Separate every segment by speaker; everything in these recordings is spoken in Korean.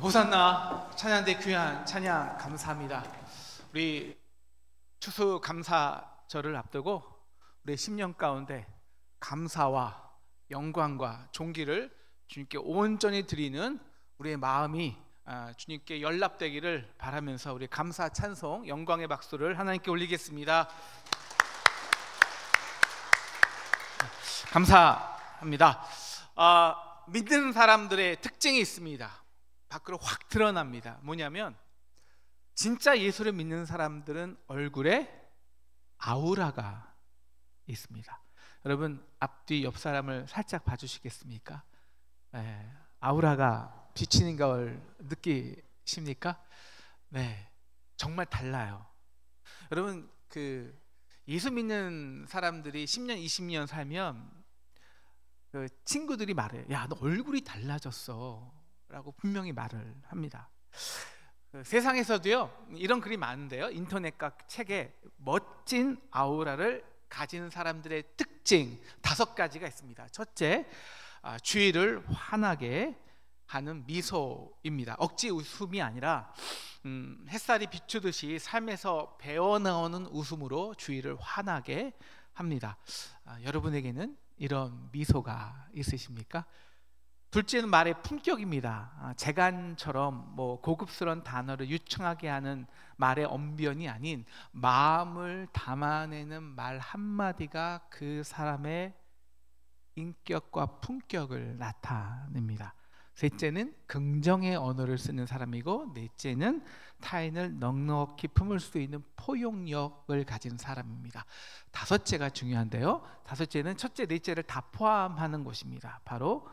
Speaker 1: 호산나 찬양대 귀한 찬양 감사합니다. 우리 추수감사절을 앞두고 우리 10년 가운데 감사와 영광과 존귀를 주님께 온전히 드리는 우리의 마음이 주님께 연락되기를 바라면서 우리 감사 찬송 영광의 박수를 하나님께 올리겠습니다. 감사합니다. 믿는 사람들의 특징이 있습니다. 밖으로 확 드러납니다. 뭐냐면 진짜 예수를 믿는 사람들은 얼굴에 아우라가 있습니다. 여러분 앞뒤 옆 사람을 살짝 봐주시겠습니까? 아우라가 비치는 걸 느끼십니까? 네, 정말 달라요. 여러분 예수 믿는 사람들이 10년 20년 살면 친구들이 말해요. 야, 너 얼굴이 달라졌어 라고 분명히 말을 합니다. 세상에서도요 이런 글이 많은데요, 인터넷과 책에 멋진 아우라를 가진 사람들의 특징 5가지가 있습니다. 첫째, 주위를 환하게 하는 미소입니다. 억지 웃음이 아니라 햇살이 비추듯이 삶에서 배어나오는 웃음으로 주위를 환하게 합니다. 여러분에게는 이런 미소가 있으십니까? 둘째는 말의 품격입니다. 재간처럼 고급스러운 단어를 유창하게 하는 말의 언변이 아닌 마음을 담아내는 말 한마디가 그 사람의 인격과 품격을 나타냅니다. 셋째는 긍정의 언어를 쓰는 사람이고, 넷째는 타인을 넉넉히 품을 수 있는 포용력을 가진 사람입니다. 5째가 중요한데요, 5째는 첫째, 넷째를 다 포함하는 것입니다. 바로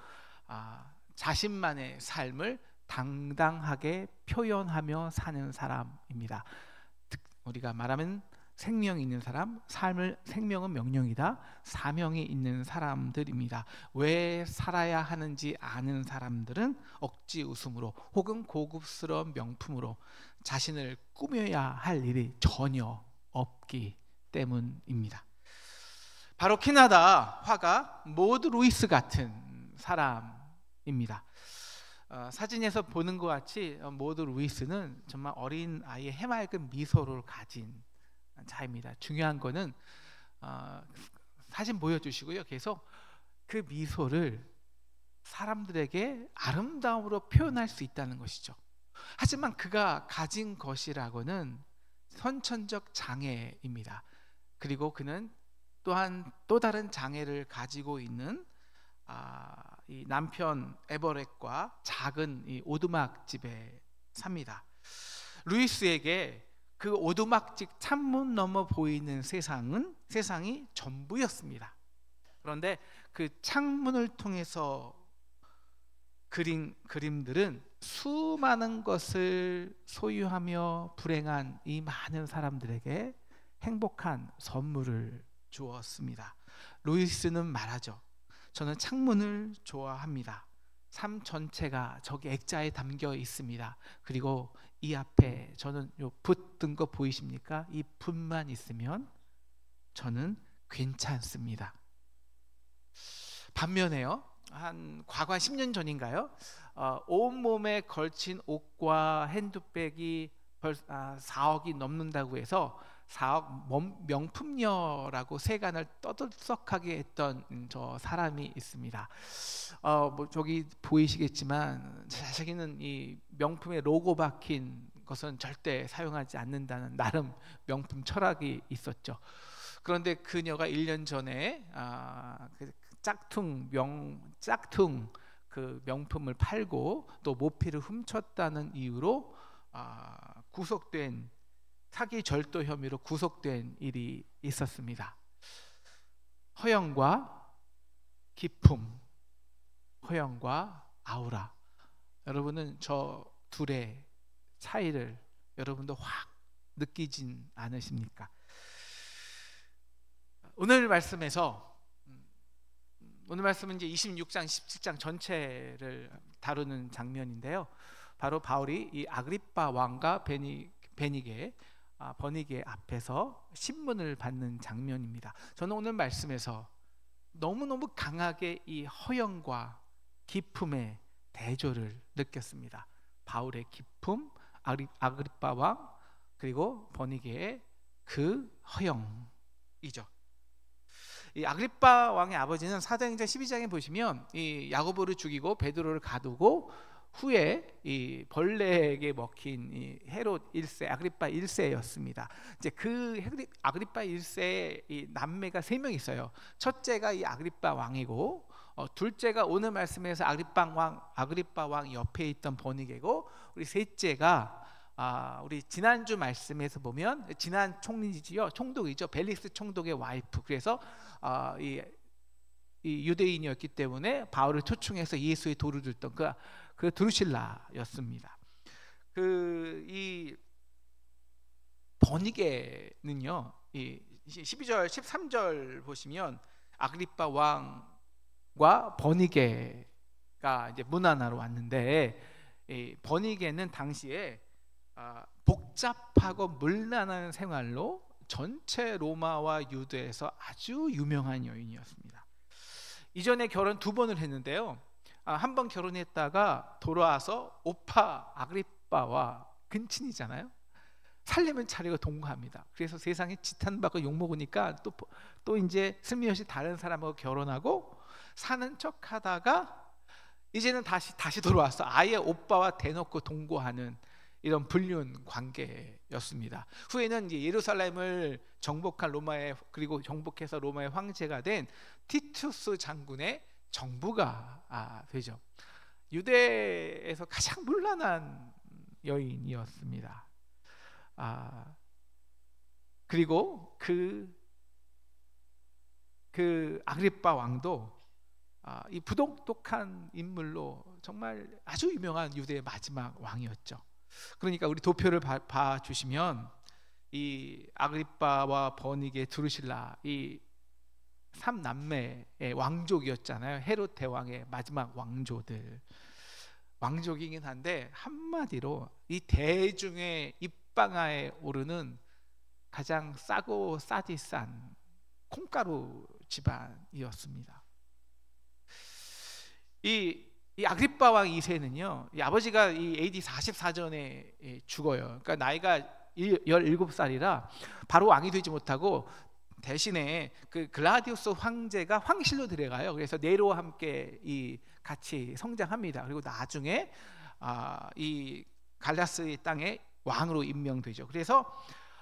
Speaker 1: 자신만의 삶을 당당하게 표현하며 사는 사람입니다. 우리가 말하면 생명이 있는 사람, 생명은 명령이다, 사명이 있는 사람들입니다. 왜 살아야 하는지 아는 사람들은 억지 웃음으로 혹은 고급스러운 명품으로 자신을 꾸며야 할 일이 전혀 없기 때문입니다. 바로 캐나다 화가 모드 루이스 같은 사람입니다. 사진에서 보는 것 같이 모드 루이스는 정말 어린 아이의 해맑은 미소를 가진 자입니다. 중요한 거는 사진 보여주시고요, 계속 그 미소를 사람들에게 아름다움으로 표현할 수 있다는 것이죠. 하지만 그가 가진 것이라고는 선천적 장애입니다. 그리고 그는 또한 또 다른 장애를 가지고 있는 이 남편 에버렛과 작은 이 오두막집에 삽니다. 루이스에게 그 오두막집 창문 너머 보이는 세상이 전부였습니다. 그런데 그 창문을 통해서 그린 그림들은 수많은 것을 소유하며 불행한 이 많은 사람들에게 행복한 선물을 주었습니다. 루이스는 말하죠. 저는 창문을 좋아합니다. 삶 전체가 저기 액자에 담겨 있습니다. 그리고 이 앞에 저는 요 붓 든 거 보이십니까? 이 붓만 있으면 저는 괜찮습니다. 반면에요, 과거 10년 전인가요? 온몸에 걸친 옷과 핸드백이 4억이 넘는다고 해서 4억 명품녀라고 세간을 떠들썩하게 했던 저 사람이 있습니다. 저기 보이시겠지만 자기는 이 명품에 로고 박힌 것은 절대 사용하지 않는다는 나름 명품 철학이 있었죠. 그런데 그녀가 1년 전에 짝퉁 그 명품을 팔고 또 모피를 훔쳤다는 이유로 사기 절도 혐의로 구속된 일이 있었습니다. 허영과 기품, 허영과 아우라. 여러분은 저 둘의 차이를 여러분도 확 느끼진 않으십니까? 오늘 말씀은 이제 26장, 17장 전체를 다루는 장면인데요. 바로 바울이 이 아그리빠 왕과 버니게 앞에서 신문을 받는 장면입니다. 저는 오늘 말씀에서 너무너무 강하게 이 허영과 기품의 대조를 느꼈습니다. 바울의 기품, 아그리빠 왕, 그리고 버니게의 그 허영이죠. 이 아그리빠 왕의 아버지는 사도행전 12장에 보시면 이 야고보를 죽이고 베드로를 가두고 후에 이 벌레에게 먹힌 이 헤롯 1세, 아그리빠 1세였습니다. 이제 그 아그리빠 1세의 이 남매가 3명 있어요. 첫째가 이 아그리빠 왕이고, 둘째가 오늘 말씀에서 아그리빠 왕 옆에 있던 버니게고, 우리 셋째가 우리 지난주 말씀에서 보면 지난 총독이죠. 벨릭스 총독의 와이프. 그래서 이 유대인이었기 때문에 바울을 초청해서 예수의 도를 들던 그 드루실라였습니다. 이 버니게는요, 이 12절 13절 보시면 아그리빠 왕과 버니게가 이제 문하나로 왔는데, 이 버니게는 당시에 복잡하고 물난한 생활로 전체 로마와 유대에서 아주 유명한 여인이었습니다. 이전에 결혼 2번을 했는데요, 한 번 결혼했다가 돌아와서 오빠 아그리빠와 근친이잖아요. 살림을 차리고 동거합니다. 그래서 세상에 지탄받고 욕먹으니까 또 이제 슬며시 다른 사람하고 결혼하고 사는 척하다가 이제는 다시 돌아와서 아예 오빠와 대놓고 동거하는 이런 불륜 관계였습니다. 후에는 이제 예루살렘을 그리고 정복해서 로마의 황제가 된 티투스 장군의 정부가 되죠. 유대에서 가장 문란한 여인이었습니다. 그리고 그 아그리빠 왕도 이 부독한 인물로 정말 아주 유명한 유대의 마지막 왕이었죠. 그러니까 우리 도표를 봐주시면 이 아그리빠와 버니게, 드루실라, 이 3남매의 왕족이었잖아요. 헤롯 대왕의 마지막 왕족이긴 한데, 한마디로 이 대중의 입방아에 오르는 가장 싸고 싸디 싼 콩가루 집안이었습니다. 이 아그리빠 왕 2세는요, 이 아버지가 이 AD 44전에 죽어요. 그러니까 나이가 17살이라 바로 왕이 되지 못하고 대신에 그 글라디우스 황제가 황실로 들어가요. 그래서 네로와 함께 같이 성장합니다. 그리고 나중에 이 갈라스의 땅의 왕으로 임명되죠. 그래서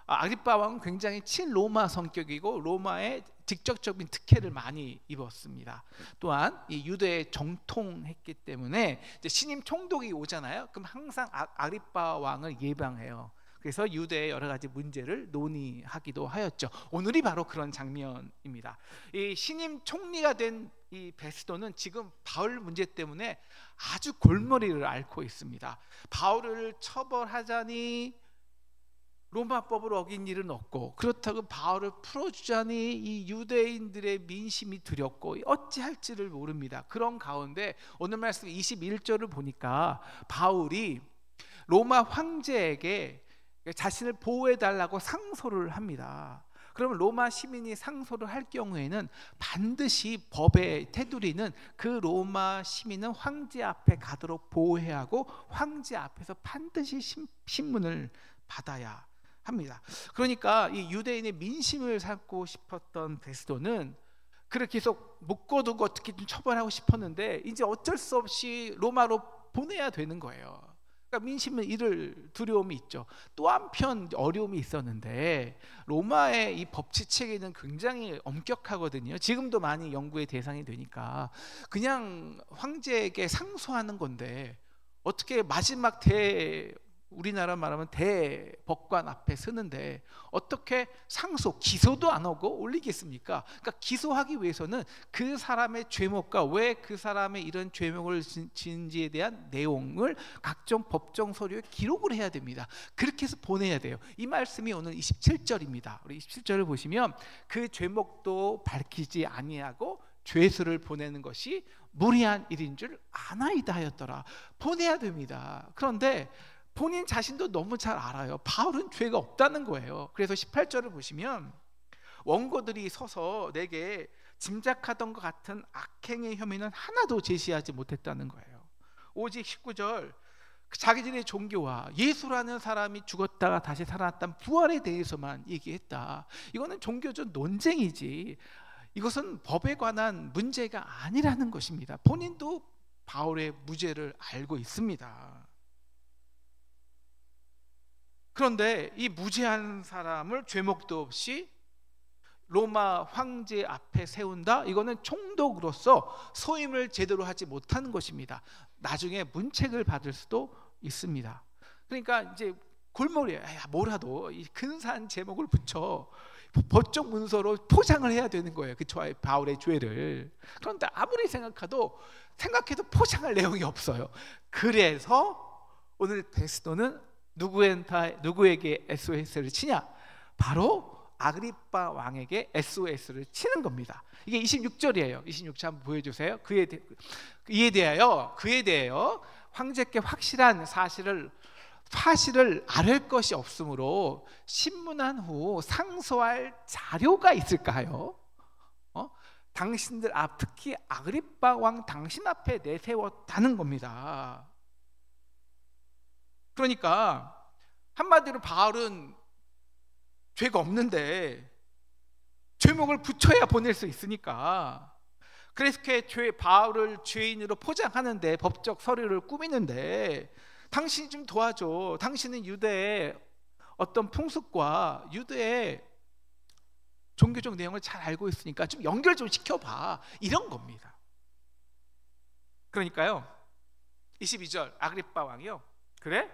Speaker 1: 아그리빠 왕은 굉장히 친로마 성격이고 로마의 직접적인 특혜를 많이 입었습니다. 또한 이 유대에 정통했기 때문에 이제 신임 총독이 오잖아요. 그럼 항상 아그리빠 왕을 예방해요. 그래서 유대의 여러 가지 문제를 논의하기도 하였죠. 오늘이 바로 그런 장면입니다. 이 신임 총리가 된 이 베스도는 지금 바울 문제 때문에 아주 골머리를 앓고 있습니다. 바울을 처벌하자니 로마법을 어긴 일은 없고, 그렇다고 바울을 풀어주자니 이 유대인들의 민심이 두렵고 어찌할지를 모릅니다. 그런 가운데 오늘 말씀 21절을 보니까 바울이 로마 황제에게 자신을 보호해달라고 상소를 합니다. 그러면 로마 시민이 상소를 할 경우에는 반드시 법의 테두리는 그 로마 시민은 황제 앞에 가도록 보호해야 하고 황제 앞에서 반드시 신문을 받아야 합니다. 그러니까 이 유대인의 민심을 삼고 싶었던 베스도는 그렇게 계속 묶어두고 어떻게 좀 처벌하고 싶었는데 이제 어쩔 수 없이 로마로 보내야 되는 거예요. 그러니까 민심은 잃을 두려움이 있죠. 또 한편 어려움이 있었는데 로마의 이 법치 체계는 굉장히 엄격하거든요. 지금도 많이 연구의 대상이 되니까 그냥 황제에게 상소하는 건데 어떻게 마지막 우리나라 말하면 대법관 앞에 서는데 어떻게 기소도 안 하고 올리겠습니까? 그러니까 기소하기 위해서는 그 사람의 죄목과 왜 그 사람의 이런 죄목을 지은지에 대한 내용을 각종 법정 서류에 기록을 해야 됩니다. 그렇게 해서 보내야 돼요. 이 말씀이 오늘 27절입니다. 우리 27절을 보시면 그 죄목도 밝히지 아니하고 죄수를 보내는 것이 무리한 일인 줄 아나이다 하였더라. 보내야 됩니다. 그런데 본인 자신도 너무 잘 알아요. 바울은 죄가 없다는 거예요. 그래서 18절을 보시면 원고들이 서서 내게 짐작하던 것 같은 악행의 혐의는 하나도 제시하지 못했다는 거예요. 오직 19절 자기들의 종교와 예수라는 사람이 죽었다가 다시 살아났다는 부활에 대해서만 얘기했다. 이거는 종교적 논쟁이지 이것은 법에 관한 문제가 아니라는 것입니다. 본인도 바울의 무죄를 알고 있습니다. 그런데 이 무죄한 사람을 죄목도 없이 로마 황제 앞에 세운다? 이거는 총독으로서 소임을 제대로 하지 못하는 것입니다. 나중에 문책을 받을 수도 있습니다. 그러니까 이제 골머리에 뭐라도 이 근사한 제목을 붙여 법적 문서로 포장을 해야 되는 거예요. 그 바울의 죄를. 그런데 아무리 생각해도 포장할 내용이 없어요. 그래서 오늘 베스도는 누구에게 SOS를 치냐? 바로 아그리빠 왕에게 SOS를 치는 겁니다. 이게 26절이에요. 26절 한번 보여주세요. 그에 대하여 황제께 확실한 사실을 알 것이 없으므로 신문한 후 상소할 자료가 있을까요? 당신들 앞, 특히 아그리빠 왕 당신 앞에 내세웠다는 겁니다. 그러니까 한마디로 바울은 죄가 없는데 죄목을 붙여야 보낼 수 있으니까, 그래서 바울을 죄인으로 포장하는데 법적 서류를 꾸미는데 당신이 좀 도와줘. 당신은 유대의 어떤 풍습과 유대의 종교적 내용을 잘 알고 있으니까 좀 연결 좀 시켜봐, 이런 겁니다. 그러니까요 22절 아그리빠 왕이요, 그래?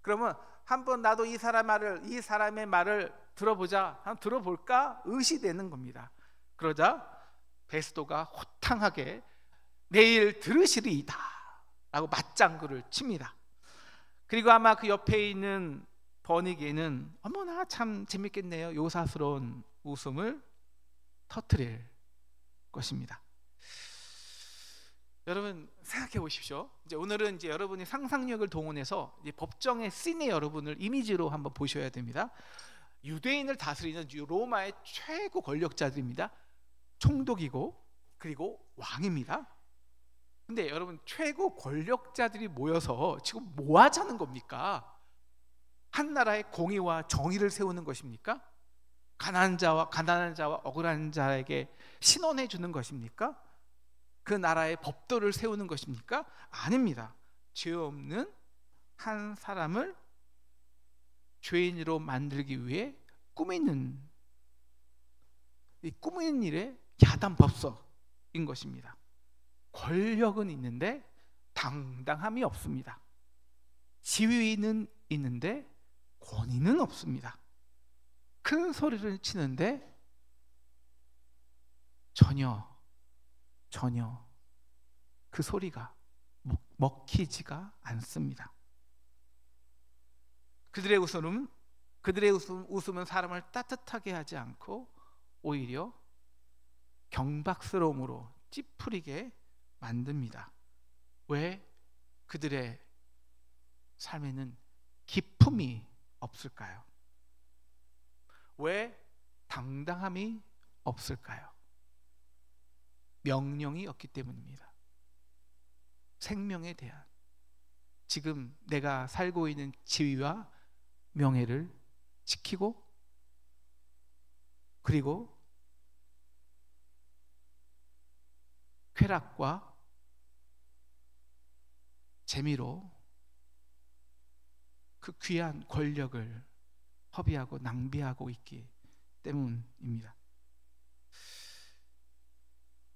Speaker 1: 그러면 한번 나도 이 사람의 말을 들어보자. 한번 들어볼까? 의시되는 겁니다. 그러자 베스도가 호탕하게 내일 들으시리이다 라고 맞장구를 칩니다. 그리고 아마 그 옆에 있는 버니게는 어머나 참 재밌겠네요, 요사스러운 웃음을 터뜨릴 것입니다. 여러분 생각해 보십시오. 이제 오늘은 이제 여러분이 상상력을 동원해서 이제 법정의 씬의 여러분을 이미지로 한번 보셔야 됩니다. 유대인을 다스리는 로마의 최고 권력자들입니다. 총독이고 그리고 왕입니다. 근데 여러분 최고 권력자들이 모여서 지금 뭐 하자는 겁니까? 한 나라의 공의와 정의를 세우는 것입니까? 가난한 자와 억울한 자에게 신원해 주는 것입니까? 그 나라의 법도를 세우는 것입니까? 아닙니다. 죄 없는 한 사람을 죄인으로 만들기 위해 꾸미는 일에 야단법석인 것입니다. 권력은 있는데 당당함이 없습니다. 지위는 있는데 권위는 없습니다. 큰 소리를 치는데 전혀 그 소리가 먹히지가 않습니다. 그들의 웃음은 사람을 따뜻하게 하지 않고 오히려 경박스러움으로 찌푸리게 만듭니다. 왜? 그들의 삶에는 기품이 없을까요? 왜 당당함이 없을까요? 명령이 없기 때문입니다. 생명에 대한, 지금 내가 살고 있는 지위와 명예를 지키고 그리고 쾌락과 재미로 그 귀한 권력을 허비하고 낭비하고 있기 때문입니다.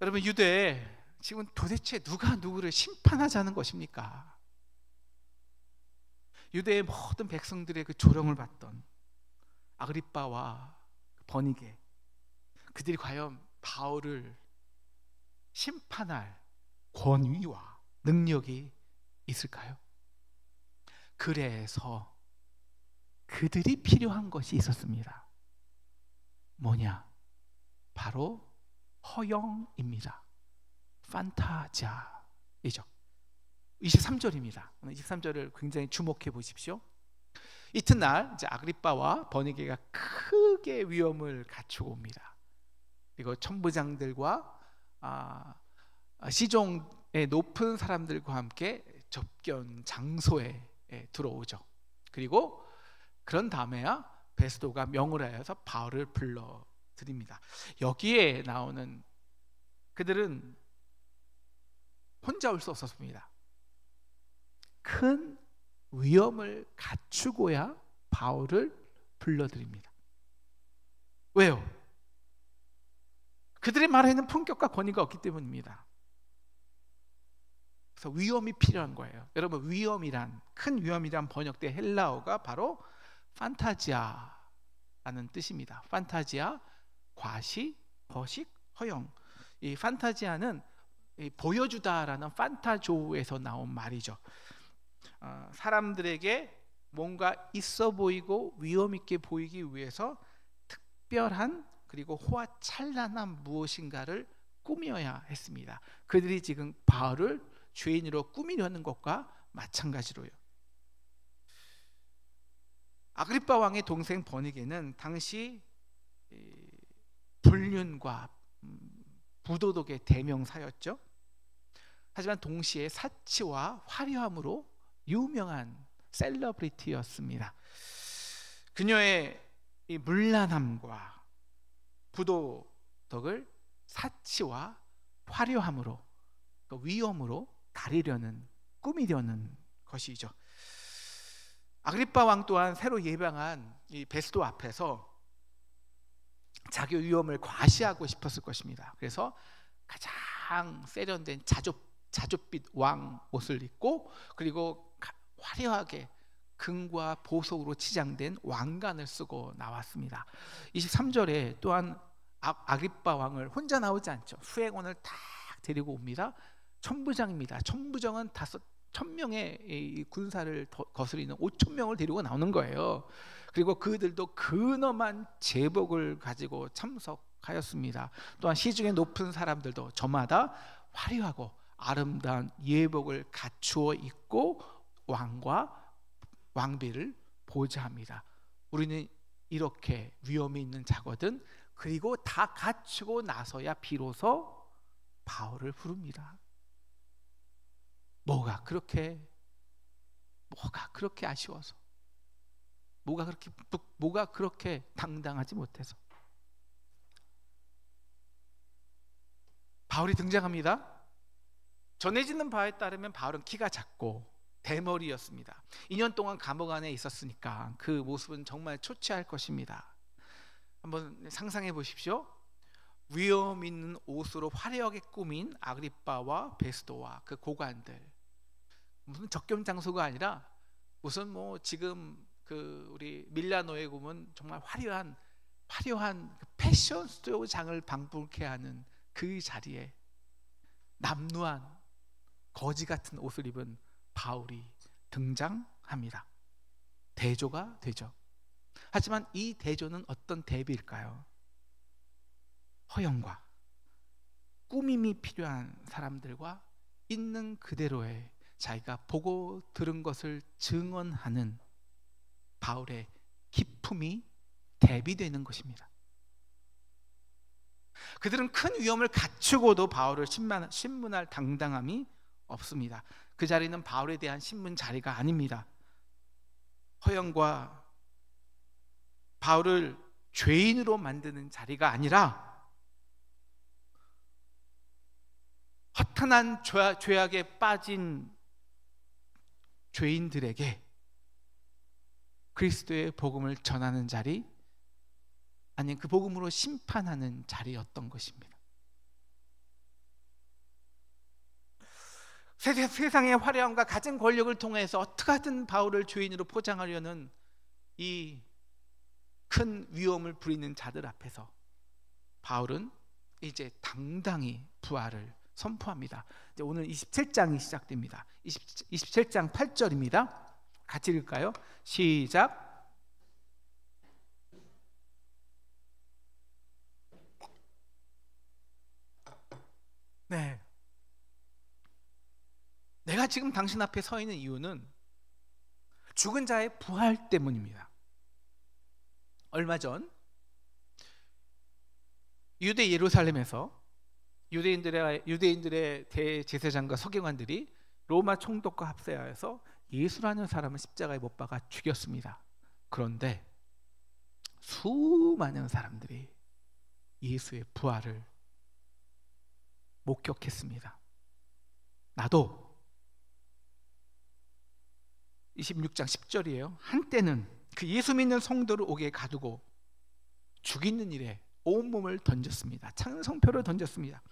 Speaker 1: 여러분 유대에 지금 도대체 누가 누구를 심판하자는 것입니까? 유대의 모든 백성들의 그 조롱을 받던 아그리빠와 버니게, 그들이 과연 바울을 심판할 권위와 능력이 있을까요? 그래서 그들이 필요한 것이 있었습니다. 뭐냐? 바로 허영입니다. 판타지아이죠. 23절입니다. 오늘 23절을 굉장히 주목해 보십시오. 이튿날 이제 아그리빠와 버니게가 크게 위험을 갖추고 옵니다. 그리고 천부장들과 시종의 높은 사람들과 함께 접견 장소에 들어오죠. 그리고 그런 다음에야 베스도가 명을 하여서 바울을 불러드립니다. 여기에 나오는 그들은 혼자 올 수 없었습니다. 큰 위험을 갖추고야 바울을 불러드립니다. 왜요? 그들의 말에는 품격과 권위가 없기 때문입니다. 그래서 위험이 필요한 거예요. 여러분, 위험이란, 큰 위험이란 번역된 헬라어가 바로 판타지아라는 뜻입니다. 판타지아, 과시, 거식, 허영. 이 판타지아는 보여주다라는 판타조에서 나온 말이죠. 사람들에게 뭔가 있어 보이고 위험 있게 보이기 위해서 특별한 그리고 호화찬란한 무엇인가를 꾸며야 했습니다. 그들이 지금 바울을 죄인으로 꾸미려는 것과 마찬가지로요. 아그리빠 왕의 동생 버니게는 당시 불륜과 부도덕의 대명사였죠. 하지만 동시에 사치와 화려함으로 유명한 셀러브리티였습니다. 그녀의 이 문란함과 부도덕을 사치와 화려함으로, 또 위험으로 가리려는, 꾸미려는 것이죠. 아그리빠 왕 또한 새로 예방한 이 베스도 앞에서 자기 위험을 과시하고 싶었을 것입니다. 그래서 가장 세련된 자줏빛 왕 옷을 입고, 그리고 화려하게 금과 보석으로 치장된 왕관을 쓰고 나왔습니다. 23절에 또한 아그리빠 왕을 혼자 나오지 않죠. 수행원을 다 데리고 옵니다. 천부장입니다. 천부장은 1,000명의 군사를 거스리는 5,000명을 데리고 나오는 거예요. 그리고 그들도 근엄한 제복을 가지고 참석하였습니다. 또한 시중에 높은 사람들도 저마다 화려하고 아름다운 예복을 갖추어 입고 왕과 왕비를 보좌합니다. 우리는 이렇게 위험이 있는 자거든. 그리고 다 갖추고 나서야 비로소 바울을 부릅니다. 뭐가 그렇게 아쉬워서, 뭐가 그렇게 당당하지 못해서. 바울이 등장합니다. 전해지는 바에 따르면 바울은 키가 작고 대머리였습니다. 2년 동안 감옥 안에 있었으니까 그 모습은 정말 초췌할 것입니다. 한번 상상해 보십시오. 위험 있는 옷으로 화려하게 꾸민 아그리빠와 베스도와 그 고관들, 무슨 적경 장소가 아니라 무슨 뭐 지금 그 우리 밀라노에 보면 정말 화려한 그 패션쇼장을 방불케 하는 그 자리에 남루한 거지 같은 옷을 입은 바울이 등장합니다. 대조가 되죠. 하지만 이 대조는 어떤 대비일까요? 허영과 꾸밈이 필요한 사람들과 있는 그대로의 자기가 보고 들은 것을 증언하는 바울의 기품이 대비되는 것입니다. 그들은 큰 위험을 갖추고도 바울을 신문할 당당함이 없습니다. 그 자리는 바울에 대한 신문 자리가 아닙니다. 허영과 바울을 죄인으로 만드는 자리가 아니라 허탄한 죄악에 빠진 죄인들에게 그리스도의 복음을 전하는 자리, 아니 그 복음으로 심판하는 자리였던 것입니다. 세상의 화려함과 가진 권력을 통해서 어떻게 하든 바울을 죄인으로 포장하려는 이 큰 위험을 부리는 자들 앞에서 바울은 이제 당당히 부활을 선포합니다. 이제 오늘 27장이 시작됩니다. 27장 8절입니다. 같이 읽을까요? 시작. 네. 내가 지금 당신 앞에 서 있는 이유는 죽은 자의 부활 때문입니다. 얼마 전 유대 예루살렘에서 유대인들의 대제사장과 서기관들이 로마 총독과 합세하여서 예수라는 사람을 십자가에 못 박아 죽였습니다. 그런데 수많은 사람들이 예수의 부활을 목격했습니다. 나도 26장 10절이에요. 한때는 그 예수 믿는 성도를 옥에 가두고 죽이는 일에 온몸을 던졌습니다. 찬성표를 던졌습니다.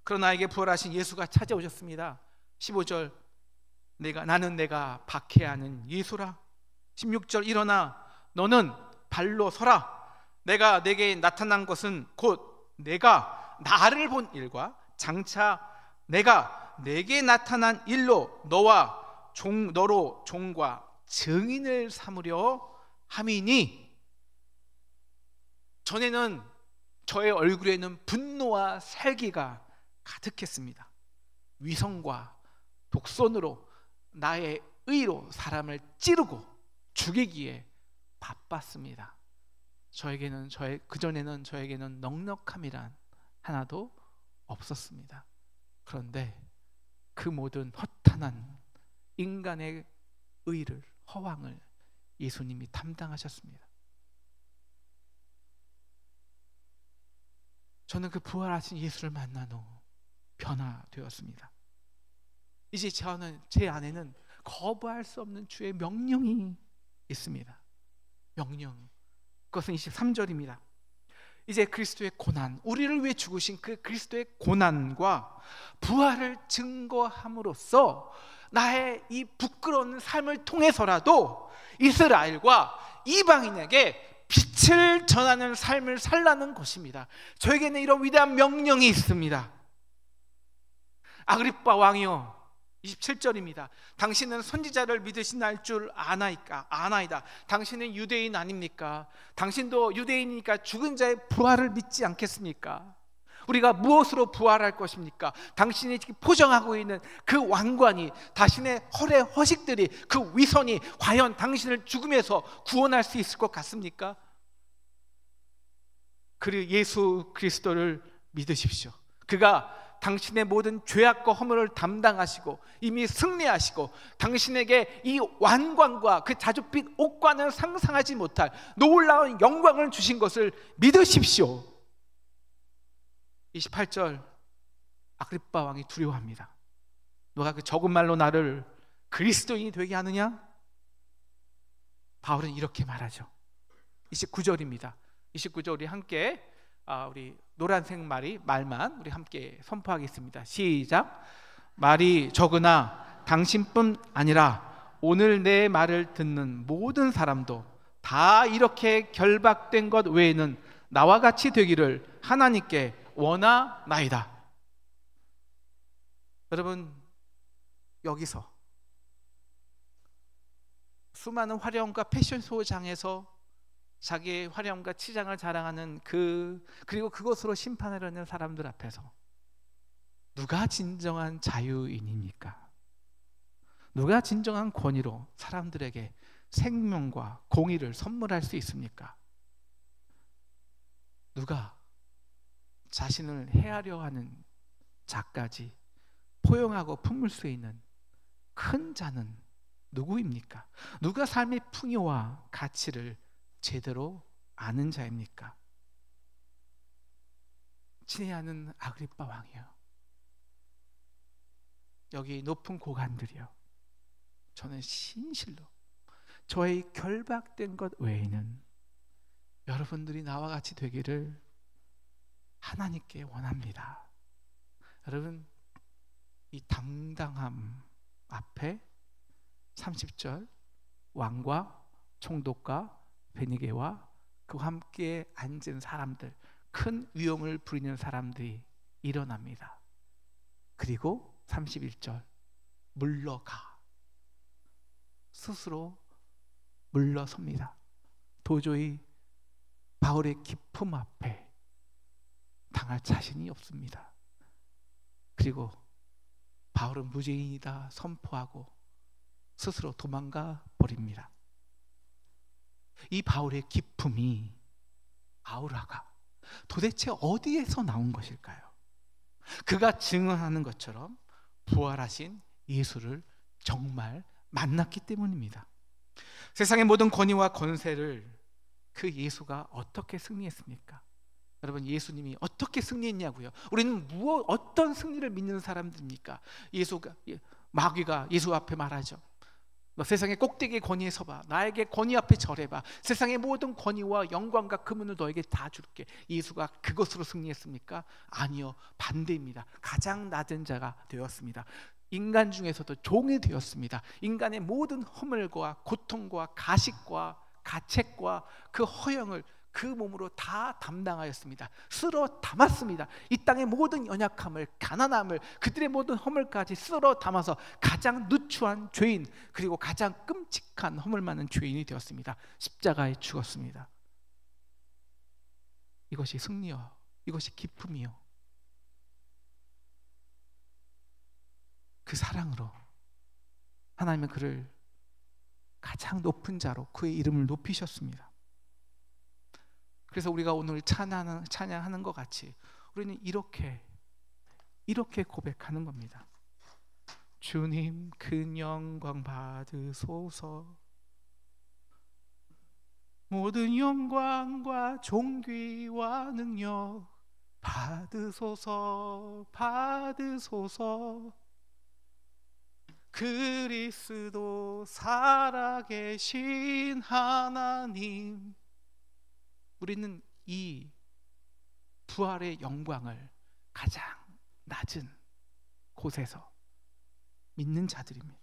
Speaker 1: 그러나 나에게 부활하신 예수가 찾아오셨습니다. 15절, 나는 내가 박해하는 예수라. 16절, 일어나 너는 발로 서라. 내가 내게 나타난 것은 곧 내가 나를 본 일과 장차 내가 내게 나타난 일로 너로 종과 증인을 삼으려 함이니, 전에는 저의 얼굴에는 분노와 살기가 가득했습니다. 위선과 독선으로 나의 의로 사람을 찌르고 죽이기에 바빴습니다. 그전에는 저에게는 넉넉함이란 하나도 없었습니다. 그런데 그 모든 허탄한 인간의 의를, 허황을 예수님이 담당하셨습니다. 저는 그 부활하신 예수를 만난 후 변화되었습니다. 이제 제 안에는 거부할 수 없는 주의 명령이 있습니다. 명령. 그것은 23절입니다. 이제 그리스도의 고난, 우리를 위해 죽으신 그 그리스도의 고난과 부활을 증거함으로써 나의 이 부끄러운 삶을 통해서라도 이스라엘과 이방인에게 빛을 전하는 삶을 살라는 것입니다. 저에게는 이런 위대한 명령이 있습니다. 아그리빠 왕이요, 27절입니다. 당신은 선지자를 믿으신 줄 아나이다. 당신은 유대인 아닙니까? 당신도 유대인이니까 죽은 자의 부활을 믿지 않겠습니까? 우리가 무엇으로 부활할 것입니까? 당신이 지금 포장하고 있는 그 왕관이, 당신의 헐의 허식들이, 그 위선이 과연 당신을 죽음에서 구원할 수 있을 것 같습니까? 그리고 예수 그리스도를 믿으십시오. 그가 당신의 모든 죄악과 허물을 담당하시고 이미 승리하시고 당신에게 이 왕관과 그 자줏빛 옷과는 상상하지 못할 놀라운 영광을 주신 것을 믿으십시오. 28절, 아그리빠 왕이 두려워합니다. 너가 그 적은 말로 나를 그리스도인이 되게 하느냐? 바울은 이렇게 말하죠. 29절입니다. 29절 우리 함께 우리 노란색 말만 우리 함께 선포하겠습니다. 시작. 말이 적으나 당신뿐 아니라 오늘 내 말을 듣는 모든 사람도 다 이렇게 결박된 것 외에는 나와 같이 되기를 하나님께 원하나이다. 여러분, 여기서 수많은 화려함과 패션쇼장에서 자기의 화려함과 치장을 자랑하는 그리고 그것으로 심판하려는 사람들 앞에서 누가 진정한 자유인입니까? 누가 진정한 권위로 사람들에게 생명과 공의를 선물할 수 있습니까? 누가 자신을 해하려 하는 자까지 포용하고 품을 수 있는 큰 자는 누구입니까? 누가 삶의 풍요와 가치를 제대로 아는 자입니까? 친애하는 아그리빠 왕이요, 여기 높은 고관들이요, 저는 진실로 저의 결박된 것 외에는 여러분들이 나와 같이 되기를 하나님께 원합니다. 여러분, 이 당당함 앞에 30절 왕과 총독과 베니게와 그와 함께 앉은 사람들, 큰 위엄을 부리는 사람들이 일어납니다. 그리고 31절 물러가, 스스로 물러섭니다. 도저히 바울의 기품 앞에 당할 자신이 없습니다. 그리고 바울은 무죄인이다 선포하고 스스로 도망가 버립니다. 이 바울의 기품이, 아우라가 도대체 어디에서 나온 것일까요? 그가 증언하는 것처럼 부활하신 예수를 정말 만났기 때문입니다. 세상의 모든 권위와 권세를 그 예수가 어떻게 승리했습니까? 여러분, 예수님이 어떻게 승리했냐고요? 우리는 어떤 승리를 믿는 사람들입니까? 마귀가 예수 앞에 말하죠. 너 세상의 꼭대기의 권위에 서봐. 나에게 권위 앞에 절해봐. 세상의 모든 권위와 영광과 금은을 너에게 다 줄게. 예수가 그것으로 승리했습니까? 아니요, 반대입니다. 가장 낮은 자가 되었습니다. 인간 중에서도 종이 되었습니다. 인간의 모든 허물과 고통과 가식과 가책과 그 허영을 그 몸으로 다 담당하였습니다. 쓸어 담았습니다. 이 땅의 모든 연약함을, 가난함을, 그들의 모든 허물까지 쓸어 담아서 가장 누추한 죄인, 그리고 가장 끔찍한 허물 많은 죄인이 되었습니다. 십자가에 죽었습니다. 이것이 승리요, 이것이 기쁨이요, 그 사랑으로 하나님은 그를 가장 높은 자로 그의 이름을 높이셨습니다. 그래서 우리가 오늘 찬양하는 것 같이 우리는 이렇게 고백하는 겁니다. 주님 큰 영광 받으소서. 모든 영광과 존귀와 능력 받으소서. 그리스도 살아계신 하나님. 우리는 이 부활의 영광을 가장 낮은 곳에서 믿는 자들입니다.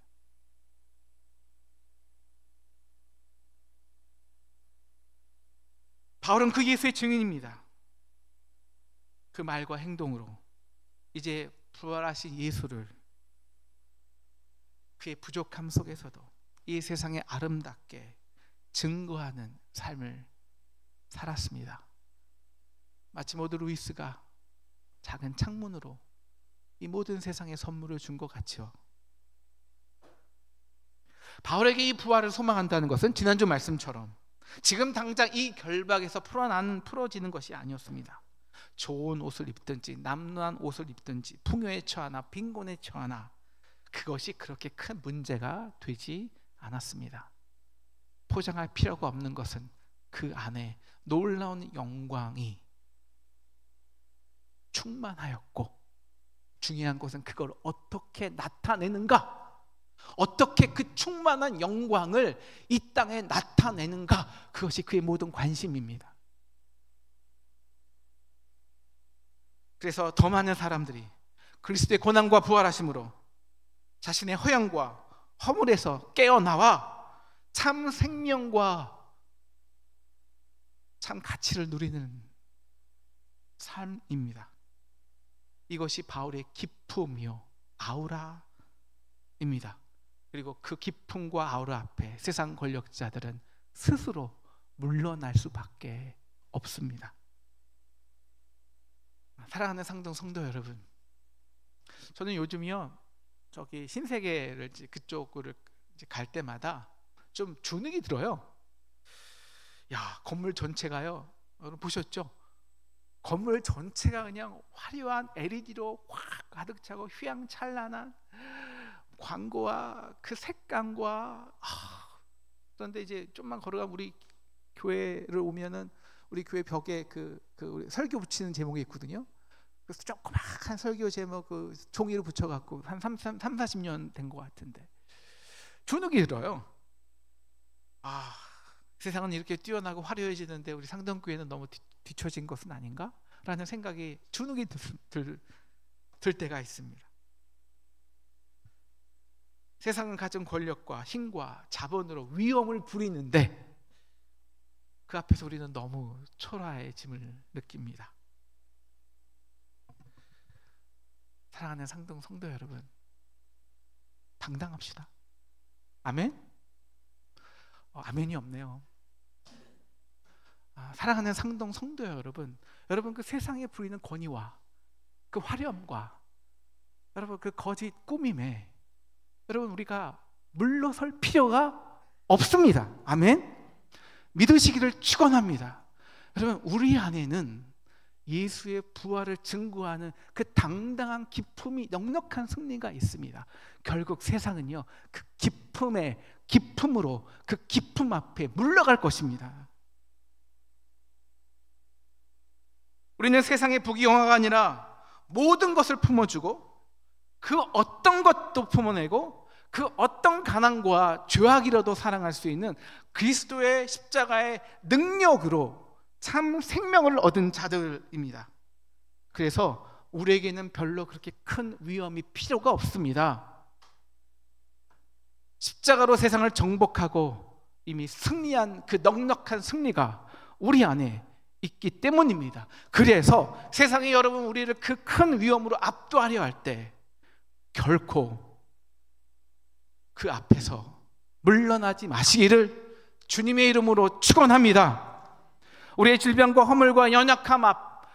Speaker 1: 바울은 그 예수의 증인입니다. 그 말과 행동으로 이제 부활하신 예수를 그의 부족함 속에서도 이 세상에 아름답게 증거하는 삶을 살았습니다. 마치 모두 루이스가 작은 창문으로 이 모든 세상의 선물을 준 것 같죠. 바울에게 이 부활을 소망한다는 것은 지난주 말씀처럼 지금 당장 이 결박에서 풀어지는 것이 아니었습니다. 좋은 옷을 입든지 남루한 옷을 입든지 풍요에 처하나 빈곤에 처하나 그것이 그렇게 큰 문제가 되지 않았습니다. 포장할 필요가 없는 것은 그 안에 놀라운 영광이 충만하였고, 중요한 것은 그걸 어떻게 나타내는가, 어떻게 그 충만한 영광을 이 땅에 나타내는가, 그것이 그의 모든 관심입니다. 그래서 더 많은 사람들이 그리스도의 고난과 부활하심으로 자신의 허영과 허물에서 깨어나와 참 생명과 참 가치를 누리는 삶입니다. 이것이 바울의 기쁨이요 아우라입니다. 그리고 그 기쁨과 아우라 앞에 세상 권력자들은 스스로 물러날 수밖에 없습니다. 사랑하는 상동 성도 여러분, 저는 요즘이요 저기 신세계를 그쪽으로 갈 때마다 좀 주눅이 들어요. 야, 건물 전체가요, 여러분 보셨죠? 건물 전체가 그냥 화려한 LED로 확 가득 차고 휘황찬란한 광고와 그 색감과 그런데 이제 좀만 걸어가면 우리 교회를 오면은 우리 교회 벽에 우리 설교 붙이는 제목이 있거든요. 그래서 조그맣한 설교 제목 그 종이로 붙여갖고 한 40년 된 것 같은데 주눅이 들어요. 세상은 이렇게 뛰어나고 화려해지는데 우리 상동교회는 너무 뒤처진 것은 아닌가? 라는 생각이 주눅이 들 때가 있습니다. 세상은 가진 권력과 힘과 자본으로 위험을 부리는데 그 앞에서 우리는 너무 초라해짐을 느낍니다. 사랑하는 상동 성도 여러분, 당당합시다. 아멘? 아멘이 없네요. 사랑하는 상동 성도 여러분, 여러분 그 세상에 부리는 권위와 그 화려함과 여러분 그 거짓 꾸밈에 여러분 우리가 물러설 필요가 없습니다. 아멘? 믿으시기를 축원합니다. 여러분 우리 안에는 예수의 부활을 증거하는 그 당당한 기쁨이, 넉넉한 승리가 있습니다. 결국 세상은요, 그 기쁨으로 그 기쁨 앞에 물러갈 것입니다. 우리는 세상의 부귀영화가 아니라 모든 것을 품어주고 그 어떤 것도 품어내고 그 어떤 가난과 죄악이라도 사랑할 수 있는 그리스도의 십자가의 능력으로 참 생명을 얻은 자들입니다. 그래서 우리에게는 별로 그렇게 큰 위험이 필요가 없습니다. 십자가로 세상을 정복하고 이미 승리한 그 넉넉한 승리가 우리 안에 있기 때문입니다. 그래서 세상이 여러분 우리를 그 큰 위험으로 압도하려 할 때 결코 그 앞에서 물러나지 마시기를 주님의 이름으로 축원합니다. 우리의 질병과 허물과 연약함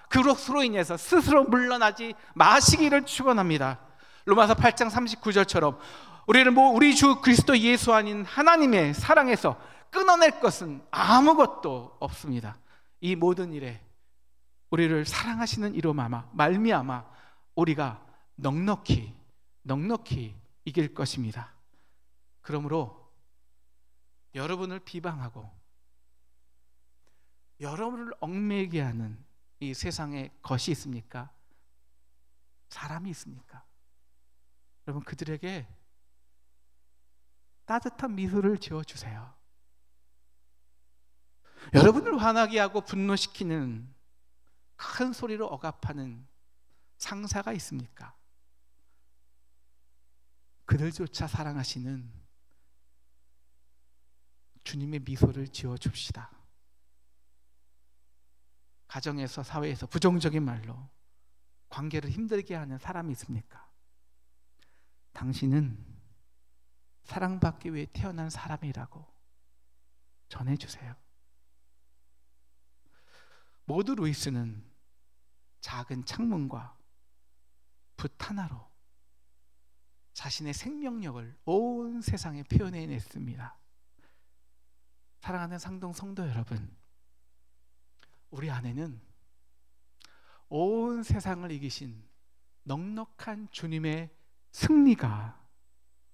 Speaker 1: 그것으로 인해서 스스로 물러나지 마시기를 축원합니다. 로마서 8장 39절처럼 우리를 우리 주 그리스도 예수 아닌 하나님의 사랑에서 끊어낼 것은 아무것도 없습니다. 이 모든 일에 우리를 사랑하시는 이로 말미암아 우리가 넉넉히 이길 것입니다. 그러므로 여러분을 비방하고 여러분을 얽매이게 하는 이 세상에 것이 있습니까? 사람이 있습니까? 여러분 그들에게 따뜻한 미소를 지어주세요. 여러분을 화나게 하고 분노시키는 큰 소리로 억압하는 상사가 있습니까? 그들조차 사랑하시는 주님의 미소를 지어줍시다. 가정에서 사회에서 부정적인 말로 관계를 힘들게 하는 사람이 있습니까? 당신은 사랑받기 위해 태어난 사람이라고 전해주세요. 모두 루이스는 작은 창문과 붓 하나로 자신의 생명력을 온 세상에 표현해냈습니다. 사랑하는 상동 성도 여러분, 우리 안에는 온 세상을 이기신 넉넉한 주님의 승리가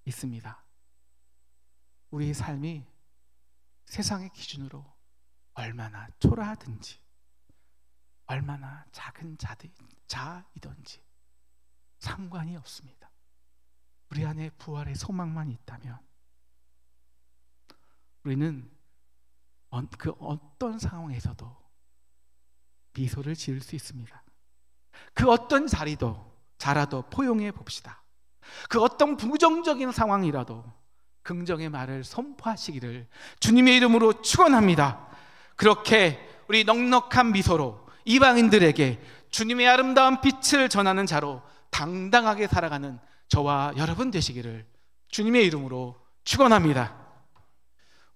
Speaker 1: 있습니다. 우리의 삶이 세상의 기준으로 얼마나 초라하든지 얼마나 작은 자이든지 상관이 없습니다. 우리 안에 부활의 소망만 있다면 우리는 그 어떤 상황에서도 미소를 지을 수 있습니다. 그 어떤 자라도 포용해 봅시다. 그 어떤 부정적인 상황이라도 긍정의 말을 선포하시기를 주님의 이름으로 축원합니다. 그렇게 우리 넉넉한 미소로 이방인들에게 주님의 아름다운 빛을 전하는 자로 당당하게 살아가는 저와 여러분 되시기를 주님의 이름으로 축원합니다.